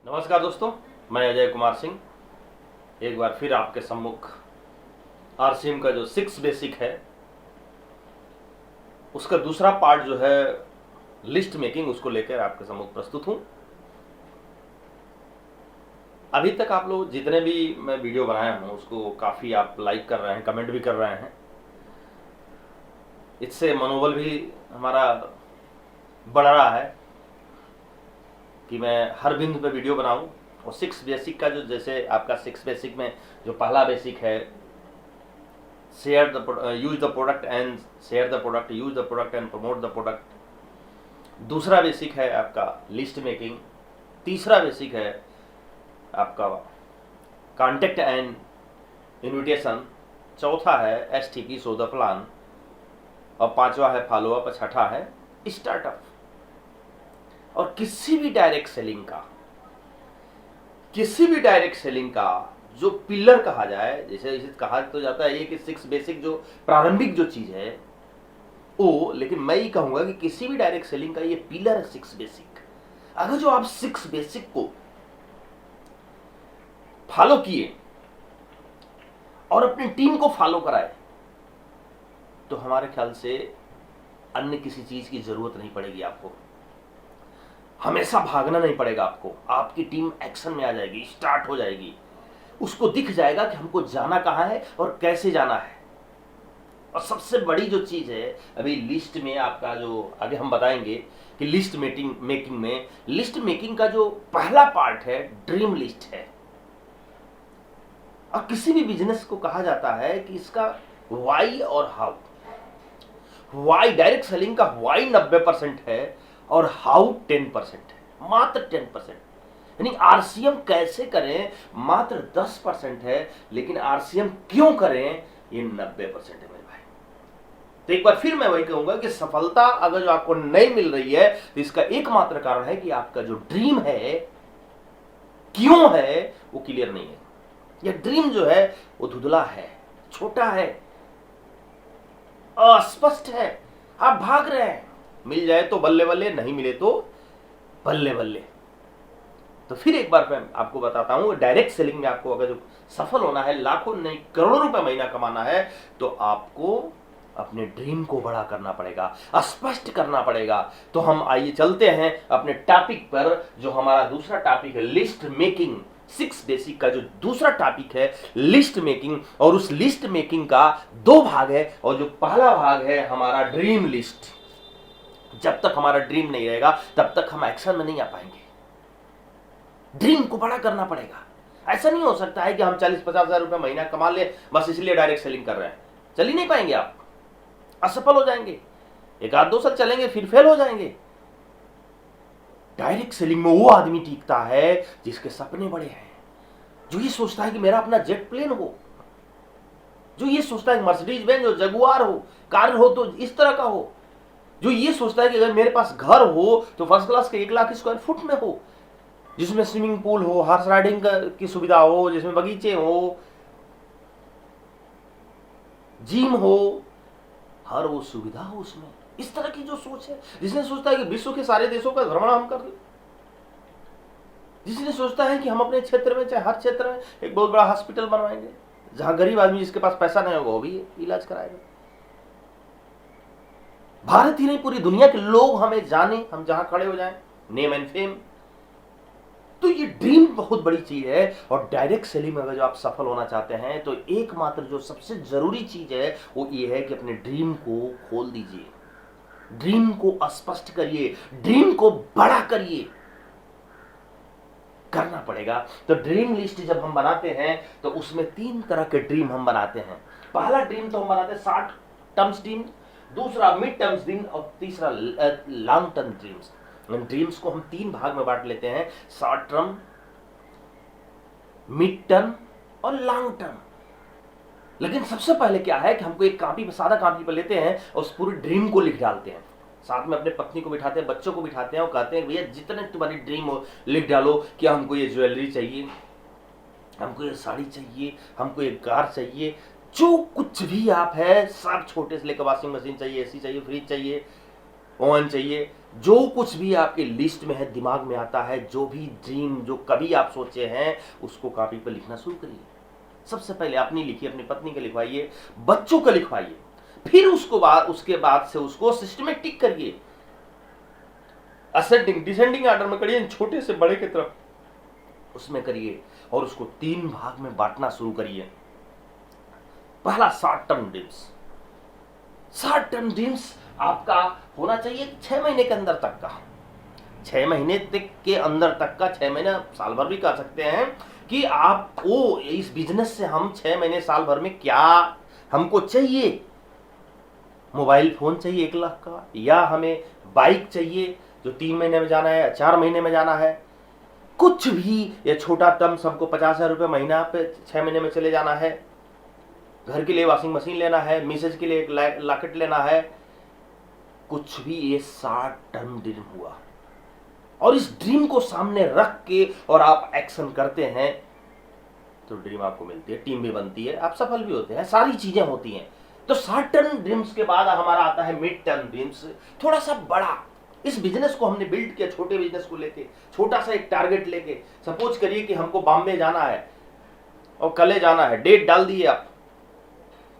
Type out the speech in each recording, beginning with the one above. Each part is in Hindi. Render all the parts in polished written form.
नमस्कार दोस्तों, मैं अजय कुमार सिंह एक बार फिर आपके सम्मुख आरसीएम का जो 6 बेसिक है उसका दूसरा पार्ट जो है लिस्ट मेकिंग, उसको लेकर आपके सम्मुख प्रस्तुत हूं। अभी तक आप लोग जितने भी मैं वीडियो बनाया हूं उसको काफ़ी आप लाइक कर रहे हैं, कमेंट भी कर रहे हैं। इससे मनोबल भी हमारा बढ़ रहा है कि मैं हर बिंदु पे वीडियो बनाऊं। और 6 बेसिक का जो, जैसे आपका 6 बेसिक में जो पहला बेसिक है share the use the product and share the product, use the product and promote the product. दूसरा बेसिक है आपका लिस्ट मेकिंग। तीसरा बेसिक है आपका कॉन्टेक्ट एंड इन्विटेशन। चौथा है एसटीपी सो द प्लान। और पांचवा है फॉलोअप। और छठा है स्टार्टअप। और किसी भी डायरेक्ट सेलिंग का जो पिलर कहा जाए, जैसे कहा तो जाता है ये कि 6 बेसिक जो प्रारंभिक जो चीज है वो, लेकिन मैं ये कहूंगा कि किसी भी डायरेक्ट सेलिंग का ये पिलर है 6 बेसिक। अगर जो आप 6 बेसिक को फॉलो किए और अपनी टीम को फॉलो कराए तो हमारे ख्याल से अन्य किसी चीज की जरूरत नहीं पड़ेगी। आपको हमेशा भागना नहीं पड़ेगा। आपकी टीम एक्शन में आ जाएगी, स्टार्ट हो जाएगी। उसको दिख जाएगा कि हमको जाना कहां है और कैसे जाना है। और सबसे बड़ी जो चीज है अभी लिस्ट में आपका, जो आगे हम बताएंगे कि लिस्ट मेकिंग का जो पहला पार्ट है ड्रीम लिस्ट है। और किसी भी बिजनेस को कहा जाता है कि इसका वाई और हाउ। वाई, डायरेक्ट सेलिंग का वाई 90% है और हाउ 10% है, मात्र 10%। यानी आरसीएम कैसे करें मात्र 10% है, लेकिन आरसीएम क्यों करें ये 90% है मेरे भाई। तो एक बार फिर मैं वही कहूंगा कि सफलता अगर जो आपको नहीं मिल रही है तो इसका एकमात्र कारण है कि आपका जो ड्रीम है क्यों है वो क्लियर नहीं है। यह ड्रीम जो है वो धुंधला है, छोटा है, अस्पष्ट है। आप भाग रहे हैं, मिल जाए तो बल्ले बल्ले, नहीं मिले तो बल्ले बल्ले। तो फिर एक बार मैं आपको बताता हूं, डायरेक्ट सेलिंग में आपको अगर जो सफल होना है, लाखों नहीं करोड़ों रुपए महीना कमाना है, तो आपको अपने ड्रीम को बड़ा करना पड़ेगा, स्पष्ट करना पड़ेगा। तो हम आइए चलते हैं अपने टॉपिक पर, जो हमारा दूसरा टॉपिक है लिस्ट मेकिंग। 6 बेसिक का जो दूसरा टॉपिक है लिस्ट मेकिंग। और उस लिस्ट मेकिंग का 2 भाग है। और जो पहला भाग है हमारा ड्रीम लिस्ट। जब तक हमारा ड्रीम नहीं रहेगा तब तक हम एक्शन में नहीं आ पाएंगे। ड्रीम को बड़ा करना पड़ेगा। ऐसा नहीं हो सकता है कि हम 40-50 हजार रुपए महीना कमा ले बस इसलिए डायरेक्ट सेलिंग कर रहे हैं। चल ही नहीं पाएंगे, आप असफल हो जाएंगे। 1-2 साल चलेंगे फिर फेल हो जाएंगे। डायरेक्ट सेलिंग में वो आदमी टिकता है जिसके सपने बड़े हैं, जो ये सोचता है कि मेरा अपना जेट प्लेन हो, जो ये सोचता है मर्सिडीज बेंज हो, जगुआर हो, कार हो तो इस तरह का हो, जो ये सोचता है कि अगर मेरे पास घर हो तो फर्स्ट क्लास के 1 लाख स्क्वायर फुट में हो, जिसमें स्विमिंग पूल हो, हॉर्स राइडिंग की सुविधा हो, जिसमें बगीचे हो, जिम हो, हर वो सुविधा हो उसमें। इस तरह की जो सोच है, जिसने सोचता है कि विश्व के सारे देशों का भ्रमण हम कर लें, जिसने सोचता है कि हम अपने क्षेत्र में, चाहे हर क्षेत्र में एक बहुत बड़ा हॉस्पिटल बनवाएंगे, जहां गरीब आदमी जिसके पास पैसा नहीं होगा वो भी इलाज कराएगा। भारत ही नहीं पूरी दुनिया के लोग हमें जाने, हम जहां खड़े हो जाएं, नेम एंड फेम। तो ये ड्रीम बहुत बड़ी चीज है। और डायरेक्ट सेलिंग में अगर जो आप सफल होना चाहते हैं तो एकमात्र जो सबसे जरूरी चीज है वो ये है कि अपने ड्रीम को खोल दीजिए, ड्रीम को स्पष्ट करिए, ड्रीम को बड़ा करिए। करना पड़ेगा। तो ड्रीम लिस्ट जब हम बनाते हैं तो उसमें 3 तरह के ड्रीम हम बनाते हैं। पहला ड्रीम तो हम बनाते हैं शॉर्ट टर्म्स ड्रीम, दूसरा मिड टर्म्स ड्रीम और तीसरा लॉन्ग टर्म ड्रीम्स। ड्रीम्स को हम 3 भाग में बांट लेते हैं, शॉर्ट टर्म, मिड टर्म और लॉन्ग टर्म। लेकिन सबसे पहले क्या है कि हमको एक कॉपी पर, सादा कॉपी पर लेते हैं और उस पूरी ड्रीम को लिख डालते हैं। साथ में अपने पत्नी को बिठाते हैं, बच्चों को बिठाते हैं और कहते हैं भैया जितने तुम्हारी ड्रीम हो लिख डालो कि हमको ये ज्वेलरी चाहिए, हमको ये साड़ी चाहिए, हमको ये कार चाहिए, जो कुछ भी आप है सब, छोटे से लेकर वॉशिंग मशीन चाहिए, एसी चाहिए, फ्रिज चाहिए, ओवन चाहिए, जो कुछ भी आपके लिस्ट में है, दिमाग में आता है, जो भी ड्रीम जो कभी आप सोचे हैं उसको कॉपी पर लिखना शुरू करिए। सबसे पहले अपनी लिखिए, अपनी पत्नी का लिखवाइए, बच्चों का लिखवाइए, फिर उसके बाद से उसको सिस्टमेटिक करिए, असेंडिंग डिसेंडिंग ऑर्डर में करिए, छोटे से बड़े की तरफ उसमें करिए, और उसको 3 भाग में बांटना शुरू करिए। पहला short term dreams. Short term dreams आपका होना चाहिए 6 महीने के अंदर तक का, 6 महीने तक के अंदर तक का, 6 महीने साल भर भी कर सकते हैं, कि आपको इस बिजनेस से हम 6 महीने साल भर में क्या हमको चाहिए। मोबाइल फोन चाहिए 1 लाख का, या हमें बाइक चाहिए जो 3 महीने में जाना है या 4 महीने में जाना है, कुछ भी, या छोटा टर्म सबको 50,000 रुपये महीना पे 6 महीने में चले जाना है, घर के लिए वॉशिंग मशीन लेना है, मिसेज के लिए एक लॉकेट लेना है, कुछ भी, ये शॉर्ट टर्म ड्रीम हुआ। और इस ड्रीम को सामने रख के और आप एक्शन करते हैं तो ड्रीम आपको मिलती है, टीम भी बनती है, आप सफल भी होते हैं, सारी चीजें होती हैं। तो शॉर्ट टर्म ड्रीम्स के बाद हमारा आता है मिड टर्म ड्रीम्स, थोड़ा सा बड़ा। इस बिजनेस को हमने बिल्ड किया, छोटे बिजनेस को लेके, छोटा सा एक टारगेट लेके। सपोज करिए कि हमको बॉम्बे जाना है और कल जाना है, डेट डाल दिए आप।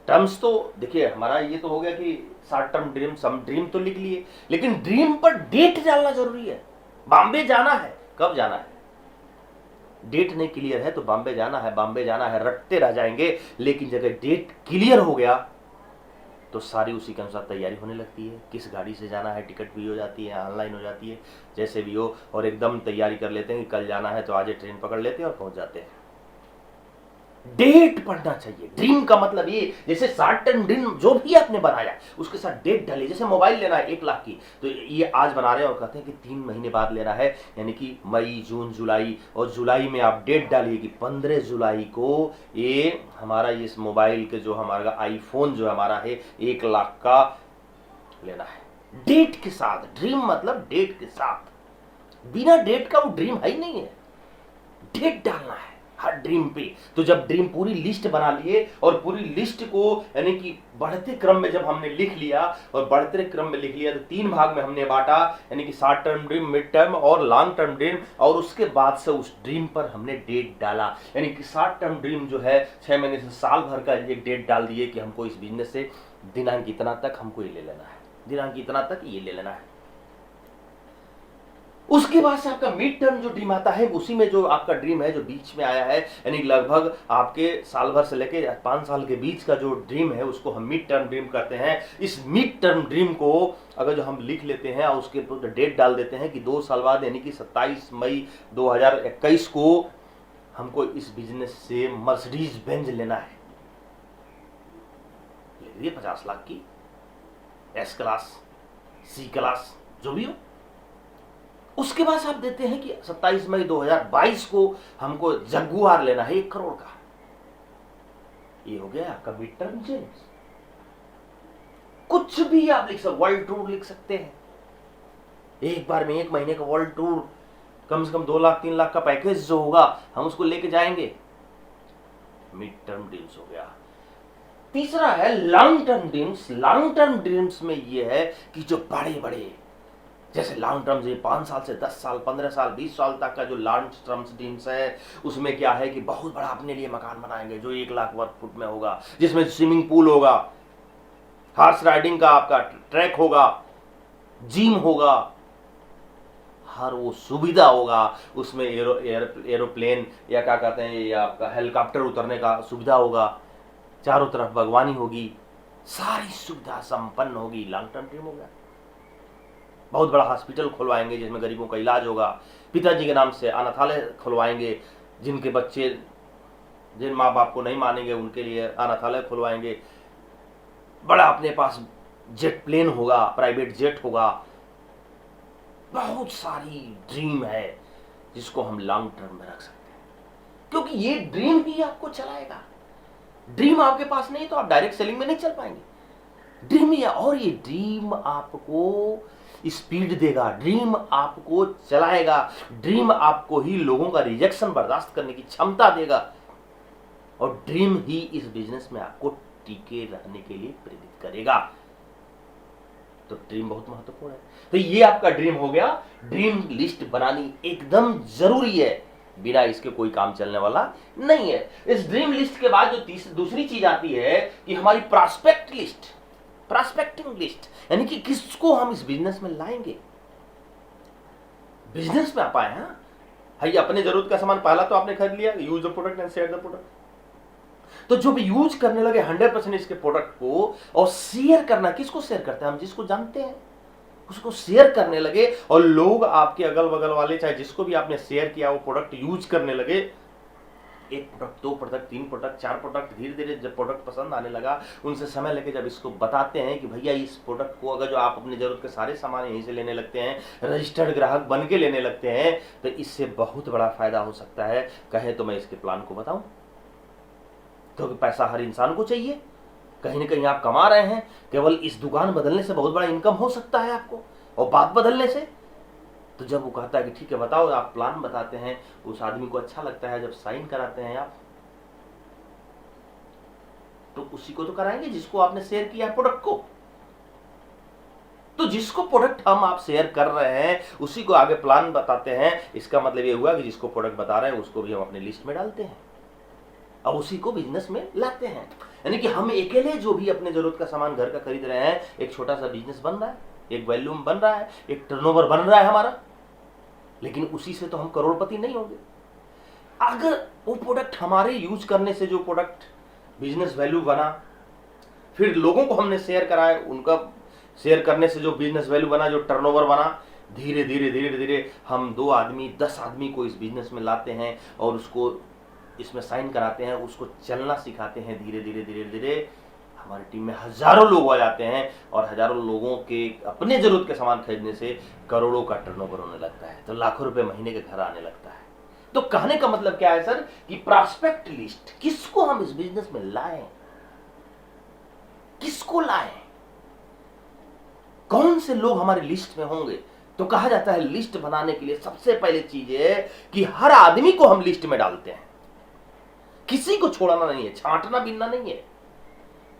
टर्म्स तो देखिए, हमारा ये तो हो गया कि शॉर्ट टर्म ड्रीम्स, हम ड्रीम तो लिख लिए, लेकिन ड्रीम पर डेट डालना जरूरी है। बॉम्बे जाना है, कब जाना है, डेट नहीं क्लियर है तो बॉम्बे जाना है, बॉम्बे जाना है रटते रह जाएंगे। लेकिन जब डेट क्लियर हो गया तो सारी उसी के अनुसार तैयारी होने लगती है। किस गाड़ी से जाना है, टिकट भी हो जाती है, ऑनलाइन हो जाती है, जैसे भी हो, और एकदम तैयारी कर लेते हैं कि कल जाना है तो आज ट्रेन पकड़ लेते हैं और पहुंच जाते हैं। डेट पढ़ना चाहिए। ड्रीम का मतलब ये, जैसे शॉर्ट टर्म ड्रीम जो भी आपने बनाया उसके साथ डेट डालिए। जैसे मोबाइल लेना है 1 लाख की, तो ये आज बना रहे हैं और कहते हैं कि 3 महीने बाद लेना है, यानी कि मई, जून, जुलाई, और जुलाई में आप डेट डालिए कि 15 जुलाई को ये हमारा इस मोबाइल के जो हमारा आईफोन जो हमारा है 1 लाख का लेना है। डेट के साथ, ड्रीम मतलब डेट के साथ। बिना डेट का वो ड्रीम है ही नहीं है, डेट डालना है हर ड्रीम पे। तो जब ड्रीम पूरी लिस्ट बना लिए, और पूरी लिस्ट को यानी कि बढ़ते क्रम में जब हमने लिख लिया, और बढ़ते क्रम में लिख लिया तो 3 भाग में हमने बांटा, यानी कि short term dream, mid term और लॉन्ग टर्म ड्रीम। और उसके बाद से उस ड्रीम पर हमने डेट डाला, यानी कि शॉर्ट टर्म ड्रीम जो है 6 महीने से साल भर का एक डेट डाल दिए कि हमको इस बिजनेस से दिनांक इतना तक हमको ये ले लेना है, दिनांक इतना तक ये ले लेना है। उसके बाद से आपका मिड टर्म जो ड्रीम आता है, उसी में जो आपका ड्रीम है जो बीच में आया है, यानी लगभग आपके साल भर से लेके 5 साल के बीच का जो ड्रीम है उसको हम मिड टर्म ड्रीम करते हैं। इस मिड टर्म ड्रीम को अगर जो हम लिख लेते हैं और उसके डेट डाल देते हैं कि 2 साल बाद, यानी कि 27 मई 2021 को हमको इस बिजनेस से मर्सिडीज बेंज लेना है, ले लीजिए 50 लाख की, एस क्लास, सी क्लास, जो भी हो। उसके बाद आप देते हैं कि 27 मई 2022 को हमको जगुआर लेना है 1 करोड़ का। ये हो गया आपका मिड टर्म चेंज। कुछ भी आप लिख सकते, वर्ल्ड टूर लिख सकते हैं, एक बार में 1 महीने का वर्ल्ड टूर, कम से कम 2 लाख 3 लाख का पैकेज जो होगा हम उसको लेके जाएंगे। मिड टर्म ड्रीम्स हो गया। तीसरा है long term dreams. Long term dreams में ये है कि जो बड़े बड़े, जैसे लॉन्ग टर्म्स, ये 5 साल से 10 साल 15 साल 20 साल तक का जो लॉन्ग टर्म्स ड्रीम्स है, उसमें क्या है कि बहुत बड़ा अपने लिए मकान बनाएंगे जो 1 लाख वर्ग फुट में होगा, जिसमें स्विमिंग पूल होगा, हॉर्स राइडिंग का आपका ट्रैक होगा, जिम होगा, हर वो सुविधा होगा उसमें, एरोप्लेन या क्या कहते हैं, या आपका हेलीकॉप्टर उतरने का सुविधा होगा, चारों तरफ बागवानी होगी, सारी सुविधा संपन्न होगी। लॉन्ग टर्म ड्रीम हो गया। बहुत बड़ा हॉस्पिटल खुलवाएंगे जिसमें गरीबों का इलाज होगा। पिताजी के नाम से अनाथालय खुलवाएंगे, जिनके बच्चे जिन माँ बाप को नहीं मानेंगे उनके लिए अनाथालय खुलवाएंगे। बड़ा अपने पास जेट प्लेन होगा, प्राइवेट जेट होगा। बहुत सारी ड्रीम है जिसको हम लॉन्ग टर्म में रख सकते हैं, क्योंकि ये ड्रीम ही आपको चलाएगा। ड्रीम आपके पास नहीं तो आप डायरेक्ट सेलिंग में नहीं चल पाएंगे। ड्रीम ही, और ये ड्रीम आपको स्पीड देगा, ड्रीम आपको चलाएगा, ड्रीम आपको ही लोगों का रिजेक्शन बर्दाश्त करने की क्षमता देगा, और ड्रीम ही इस बिजनेस में आपको टिके रहने के लिए प्रेरित करेगा। तो ड्रीम बहुत महत्वपूर्ण है। तो ये आपका ड्रीम हो गया। ड्रीम लिस्ट बनानी एकदम जरूरी है, बिना इसके कोई काम चलने वाला नहीं है। इस ड्रीम लिस्ट के बाद जो दूसरी चीज आती है कि हमारी प्रॉस्पेक्ट लिस्ट, प्रॉस्पेक्टिंग लिस्ट, यानी कि किसको हम इस बिजनेस में लाएंगे। बिजनेस में आप आए हैं भाई, अपने जरूरत का सामान पहला तो आपने खरीद लिया, use the product and share the product. तो जो भी यूज करने लगे 100% इसके प्रोडक्ट को, और शेयर करना, किसको शेयर करते हैं हम? जिसको जानते हैं उसको शेयर करने लगे, और लोग आपके अगल बगल वाले, चाहे जिसको भी आपने शेयर किया वो प्रोडक्ट यूज करने लगे। एक प्रोडक्ट, दो प्रोडक्ट, तीन प्रोडक्ट, चार प्रोडक्ट, धीरे धीरे जब प्रोडक्ट पसंद आने लगा, उनसे समय लेके जब इसको बताते हैं कि भैया इस प्रोडक्ट को अगर जो आप अपनी जरूरत के सारे सामान यहीं से लेने लगते हैं, रजिस्टर्ड ग्राहक बन के लेने लगते हैं, तो इससे बहुत बड़ा फायदा हो सकता है। कहे तो मैं इसके प्लान को बताऊं, क्योंकि पैसा हर इंसान को चाहिए, कहीं ना कहीं आप कमा रहे हैं, केवल इस दुकान बदलने से बहुत बड़ा इनकम हो सकता है आपको, और बात बदलने से। तो जब वो कहता है कि ठीक है बताओ, आप प्लान बताते हैं, उस आदमी को अच्छा लगता है। जब साइन कराते हैं आप, तो उसी को तो कराएंगे जिसको आपने शेयर किया प्रोडक्ट को। तो जिसको प्रोडक्ट हम आप शेयर कर रहे हैं उसी को आगे प्लान बताते हैं। इसका मतलब ये हुआ कि जिसको प्रोडक्ट बता रहे हैं उसको भी हम अपनी लिस्ट में डालते हैं, और उसी को बिजनेस में लाते हैं। यानी कि हम अकेले जो भी अपने जरूरत का सामान घर का खरीद रहे हैं, एक छोटा सा बिजनेस बन रहा है, एक वॉल्यूम बन रहा है, एक टर्नओवर बन रहा है हमारा, लेकिन उसी से तो हम करोड़पति नहीं होंगे। अगर वो प्रोडक्ट हमारे यूज करने से जो प्रोडक्ट बिजनेस वैल्यू बना, फिर लोगों को हमने शेयर कराया, उनका शेयर करने से जो बिजनेस वैल्यू बना, जो टर्नओवर बना, धीरे धीरे धीरे धीरे हम 2 आदमी 10 आदमी को इस बिजनेस में लाते हैं, और उसको इसमें साइन कराते हैं, उसको चलना सिखाते हैं। धीरे धीरे धीरे धीरे हमारी टीम में हजारों लोग आ जाते हैं, और हजारों लोगों के अपने जरूरत के सामान खरीदने से करोड़ों का टर्नओवर होने लगता है, तो लाखों रुपए महीने के घर आने लगता है। तो कहने का मतलब क्या है सर, कि प्रॉस्पेक्ट लिस्ट, किसको हम इस बिजनेस में लाएं, किसको लाएं, कौन से लोग हमारी लिस्ट में होंगे। तो कहा जाता है लिस्ट बनाने के लिए सबसे पहले चीज है कि हर आदमी को हम लिस्ट में डालते हैं, किसी को छोड़ना नहीं है, छांटना बीनना नहीं है।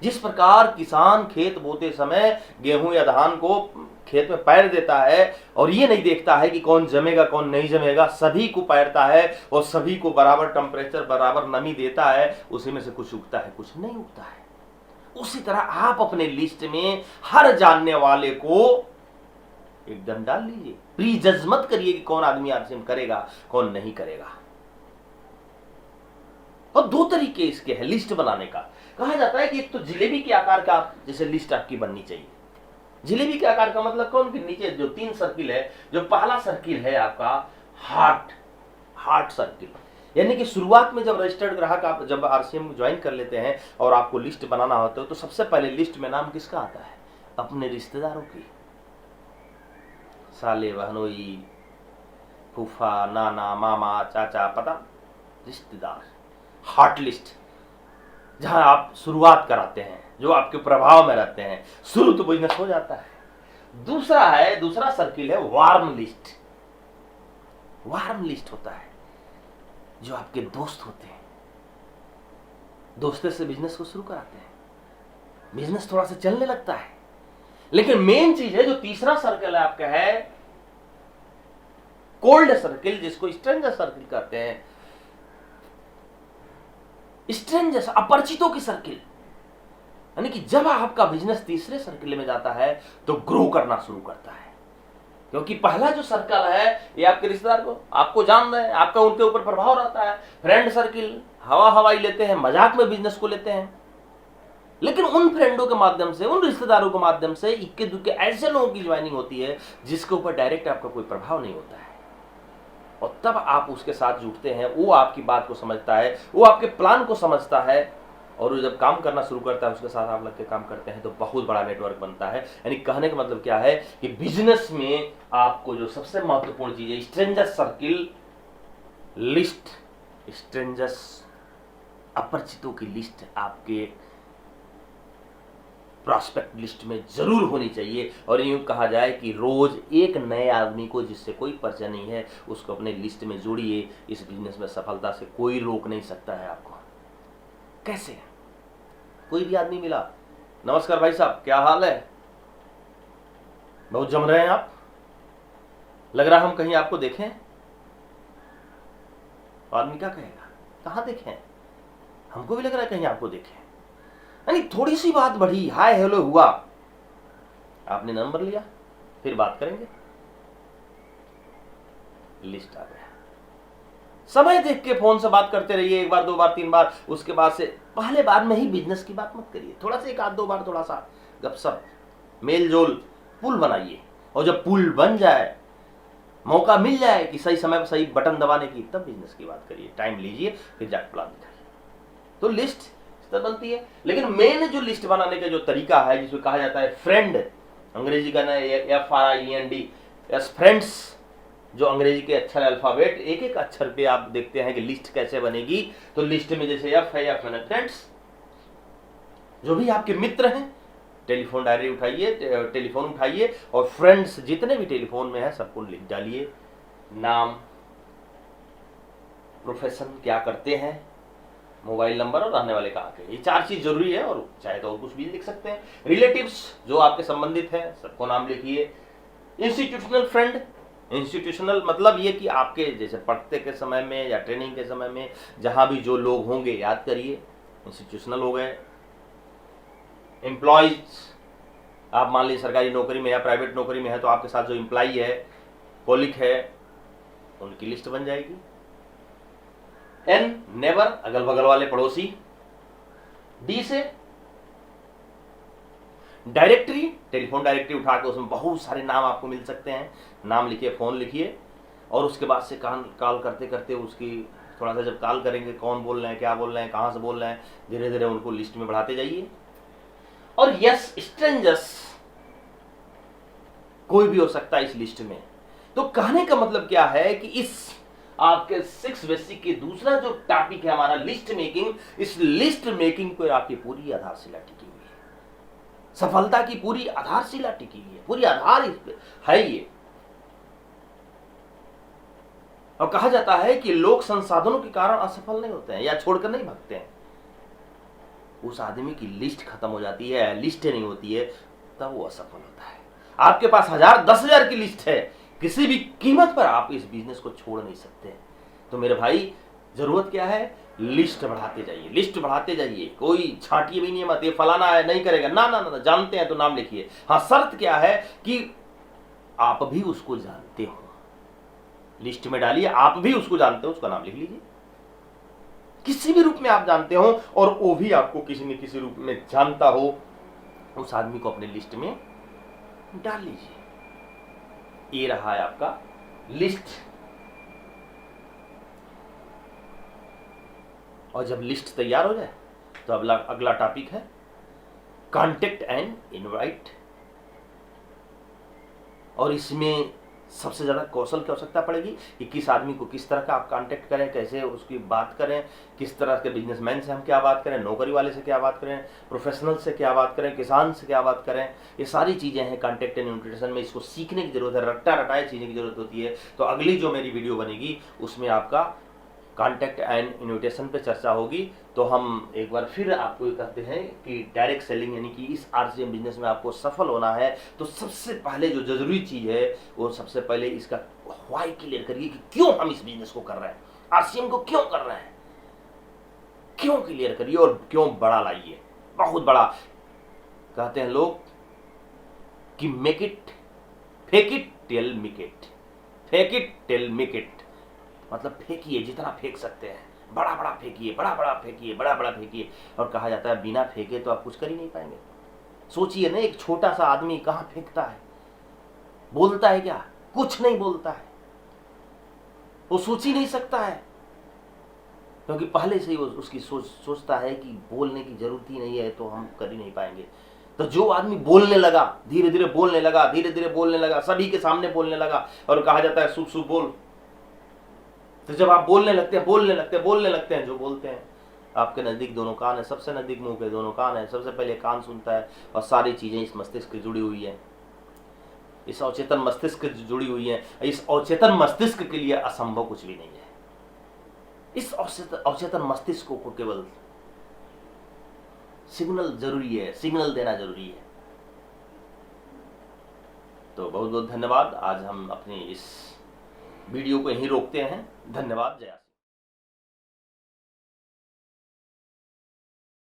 जिस प्रकार किसान खेत बोते समय गेहूं या धान को खेत में पैर देता है, और ये नहीं देखता है कि कौन जमेगा कौन नहीं जमेगा, सभी को पैरता है और सभी को बराबर टेम्परेचर बराबर नमी देता है, उसी में से कुछ उगता है कुछ नहीं उगता है। उसी तरह आप अपने लिस्ट में हर जानने वाले को एकदम डाल लीजिए, प्री जज मत करिए कि कौन आदमी आपसे करेगा कौन नहीं करेगा। और 2 तरीके इसके हैं लिस्ट बनाने का। कहा जाता है कि एक तो जिलेबी के आकार का जैसे लिस्ट आपकी बननी चाहिए। जिलेबी के आकार का मतलब कौन, कि नीचे जो 3 सर्किल है, जो पहला सर्किल है आपका हार्ट सर्किल, यानी कि शुरुआत में जब रजिस्टर्ड ग्राहक आप जब आरसीएम ज्वाइन कर लेते हैं और आपको लिस्ट बनाना होता है, तो सबसे पहले लिस्ट में नाम किसका आता है? अपने रिश्तेदारों की, साले बहनोई, फूफा, नाना, मामा, चाचा, पता, रिश्तेदार, हार्ट लिस्ट, जहां आप शुरुआत कराते हैं, जो आपके प्रभाव में रहते हैं, शुरू तो बिजनेस हो जाता है। दूसरा सर्किल है वार्म लिस्ट। वार्म लिस्ट होता है जो आपके दोस्त होते हैं, दोस्तों से बिजनेस को शुरू कराते हैं, बिजनेस थोड़ा सा चलने लगता है। लेकिन मेन चीज है जो तीसरा सर्किल है आपका, है कोल्ड सर्किल, जिसको स्ट्रेंजर सर्किल कहते हैं। स्ट्रेंजर्स, अपरिचितों की सर्किल, यानी कि जब आपका बिजनेस तीसरे सर्किल में जाता है तो ग्रो करना शुरू करता है, क्योंकि पहला जो सर्कल है ये आपके रिश्तेदार को, आपको जान रहे हैं, आपका उनके ऊपर प्रभाव रहता है। फ्रेंड सर्किल, हवाई लेते हैं, मजाक में बिजनेस को लेते हैं। लेकिन उन फ्रेंडों के माध्यम से, उन रिश्तेदारों के माध्यम से इक्के दुक्के ऐसे लोगों की ज्वाइनिंग होती है जिसके ऊपर डायरेक्ट आपका कोई प्रभाव नहीं होता है, और तब आप उसके साथ जुड़ते हैं। वो आपकी बात को समझता है, वो आपके प्लान को समझता है, और वो जब काम करना शुरू करता है उसके साथ आप लग के काम करते हैं, तो बहुत बड़ा नेटवर्क बनता है। यानी कहने का मतलब क्या है कि बिजनेस में आपको जो सबसे महत्वपूर्ण चीज है, स्ट्रेंजर सर्किल लिस्ट, स्ट्रेंजर्स, अपरिचितों की लिस्ट आपके प्रॉस्पेक्ट लिस्ट में जरूर होनी चाहिए। और यूं कहा जाए कि रोज एक नए आदमी को, जिससे कोई परिचय नहीं है, उसको अपने लिस्ट में जोड़िए। इस बिजनेस में सफलता से कोई रोक नहीं सकता है आपको। कैसे? कोई भी आदमी मिला, नमस्कार भाई साहब, क्या हाल है? बहुत जम रहे हैं आप, लग रहा हम कहीं आपको देखें। आदमी क्या कहेगा, कहाँ देखें, हमको भी लग रहा है कहीं आपको देखें। यानी थोड़ी सी बात बढ़ी, हाय हेलो हुआ, आपने नंबर लिया, फिर बात करेंगे, लिस्ट आ गया। समय देख के फोन से बात करते रहिए, एक बार, दो बार, तीन बार, उसके बाद से पहले बार में ही बिजनेस की बात मत करिए। थोड़ा सा एक आध दो बार थोड़ा सा गपशप, मेल जोल, पुल बनाइए। और जब पुल बन जाए, मौका मिल जाए कि सही समय पर सही बटन दबाने की, तब बिजनेस की बात करिए। टाइम लीजिए, फिर जाकर प्लान दिखाइए। तो लिस्ट इस तरह बनती है। लेकिन मेन जो लिस्ट बनाने का जो तरीका है, जिसको कहा जाता है फ्रेंड, अंग्रेजी का ना FRIEND, फ्रेंड्स, जो अंग्रेजी के अक्षर अल्फाबेट, एक एक अक्षर पे आप देखते हैं कि लिस्ट कैसे बनेगी। तो लिस्ट में जैसे F है, F मैंने फ्रेंड्स, जो भी आपके मित्र हैं, टेलीफोन डायरी उठाइए, टेलीफोन उठाइए और फ्रेंड्स जितने भी टेलीफोन में है सबको लिख डालिए। नाम, प्रोफेशन, क्या करते हैं, मोबाइल नंबर और रहने वाले कहाँ के, ये 4 चीज जरूरी है। और चाहे तो और कुछ भी लिख सकते हैं। रिलेटिव्स, जो आपके संबंधित हैं, सबको नाम लिखिए। इंस्टीट्यूशनल फ्रेंड, इंस्टीट्यूशनल मतलब ये कि आपके जैसे पढ़ते के समय में या ट्रेनिंग के समय में जहां भी जो लोग होंगे याद करिए, इंस्टीट्यूशनल हो गए। एम्प्लॉयज, आप मान लीजिए सरकारी नौकरी में या प्राइवेट नौकरी में है, तो आपके साथ जो एम्प्लॉई है, कोलिक है, उनकी लिस्ट बन जाएगी। N, नेबर, अगल बगल वाले पड़ोसी। D से डायरेक्टरी, टेलीफोन डायरेक्टरी उठा के उसमें बहुत सारे नाम आपको मिल सकते हैं। नाम लिखिए, फोन लिखिए, और उसके बाद से कॉल करते करते उसकी थोड़ा सा जब कॉल करेंगे, कौन बोल रहे हैं, क्या बोल रहे हैं, कहाँ से बोल रहे हैं, धीरे धीरे उनको लिस्ट में बढ़ाते जाइए। और यस, स्ट्रेंजर्स, कोई भी हो सकता है इस लिस्ट में। तो कहने का मतलब क्या है कि इस आपके 6 बेसिक के दूसरा जो टॉपिक है हमारा लिस्ट मेकिंग, इस लिस्ट मेकिंग पर आपकी पूरी आधारशिला टिकी हुई है। सफलता की पूरी आधारशिला टिकी हुई है, पूरी आधार इस पे है ये। और कहा जाता है कि लोग संसाधनों के कारण असफल नहीं होते हैं या छोड़कर नहीं भागते हैं। उस आदमी की लिस्ट खत्म हो जाती है, लिस्ट नहीं होती है, तब वो असफल होता है। आपके पास 1000 10,000 की लिस्ट है, किसी भी कीमत पर आप इस बिजनेस को छोड़ नहीं सकते। तो मेरे भाई, जरूरत क्या है, लिस्ट बढ़ाते जाइए, लिस्ट बढ़ाते जाइए। कोई छांटिए भी नहीं मत, ये फलाना है नहीं करेगा, ना ना ना, जानते हैं तो नाम लिखिए। हाँ, शर्त क्या है कि आप भी उसको जानते हो, लिस्ट में डालिए, आप भी उसको जानते हो, उसका नाम लिख लीजिए। किसी भी रूप में आप जानते हो और वो भी आपको किसी न किसी रूप में जानता हो, उस आदमी को अपने लिस्ट में डाल लीजिए। ये रहा है आपका लिस्ट। और जब लिस्ट तैयार हो जाए तो अगला टॉपिक है कॉन्टेक्ट एंड इनवाइट। और इसमें सबसे ज्यादा कौशल की आवश्यकता पड़ेगी कि किस आदमी को किस तरह का आप कांटेक्ट करें, कैसे उसकी बात करें, किस तरह के बिजनेसमैन से हम क्या बात करें, नौकरी वाले से क्या बात करें, प्रोफेशनल से क्या बात करें, किसान से क्या बात करें। ये सारी चीजें हैं कांटेक्ट एंड इन्विटेशन में। इसको सीखने की जरूरत है, रट्टा रटाए चीजें की जरूरत होती है। तो अगली जो मेरी वीडियो बनेगी उसमें आपका कॉन्टैक्ट एंड इन्विटेशन पे चर्चा होगी। तो हम एक बार फिर आपको ये कहते हैं कि डायरेक्ट सेलिंग यानी कि इस RCM बिजनेस में आपको सफल होना है तो सबसे पहले जो जरूरी चीज है वो सबसे पहले इसका व्हाई क्लियर करिए कि क्यों हम इस बिजनेस को कर रहे हैं, RCM को क्यों कर रहे हैं, क्यों क्लियर करिए और क्यों बड़ा लाइए, बहुत बड़ा। कहते हैं लोग कि make it, fake it till make it, fake it till make it, मतलब फेंकिए जितना फेंक सकते हैं, बड़ा बड़ा फेंकिए, बड़ा बड़ा फेंकिए, बड़ा बड़ा फेंकिए। और कहा जाता है बिना फेंके तो आप कुछ कर ही नहीं पाएंगे। सोचिए ना, एक छोटा सा आदमी कहाँ फेंकता है, बोलता है क्या, कुछ नहीं बोलता है, वो सोच ही नहीं सकता है, क्योंकि पहले से ही वो उसकी सोचता है कि बोलने की जरूरत ही नहीं है तो हम कर ही नहीं पाएंगे। तो जो आदमी बोलने लगा, धीरे धीरे बोलने लगा, धीरे धीरे बोलने लगा, सभी के सामने बोलने लगा, और कहा जाता है शुभ शुभ बोल। तो जब आप बोलने लगते हैं, बोलने लगते हैं, बोलने लगते हैं, जो बोलते हैं, आपके नजदीक दोनों कान है, सबसे नजदीक मुंह के दोनों कान है, सबसे पहले कान सुनता है और सारी चीजें इस मस्तिष्क से जुड़ी हुई है, इस अवचेतन मस्तिष्क से जुड़ी हुई है। इस अवचेतन मस्तिष्क के लिए असंभव कुछ भी नहीं है। इस अवचेतन मस्तिष्क को केवल सिग्नल जरूरी है, सिग्नल देना जरूरी है। तो बहुत बहुत धन्यवाद। आज हम अपनी इस वीडियो को यहीं रोकते हैं। धन्यवाद। जय।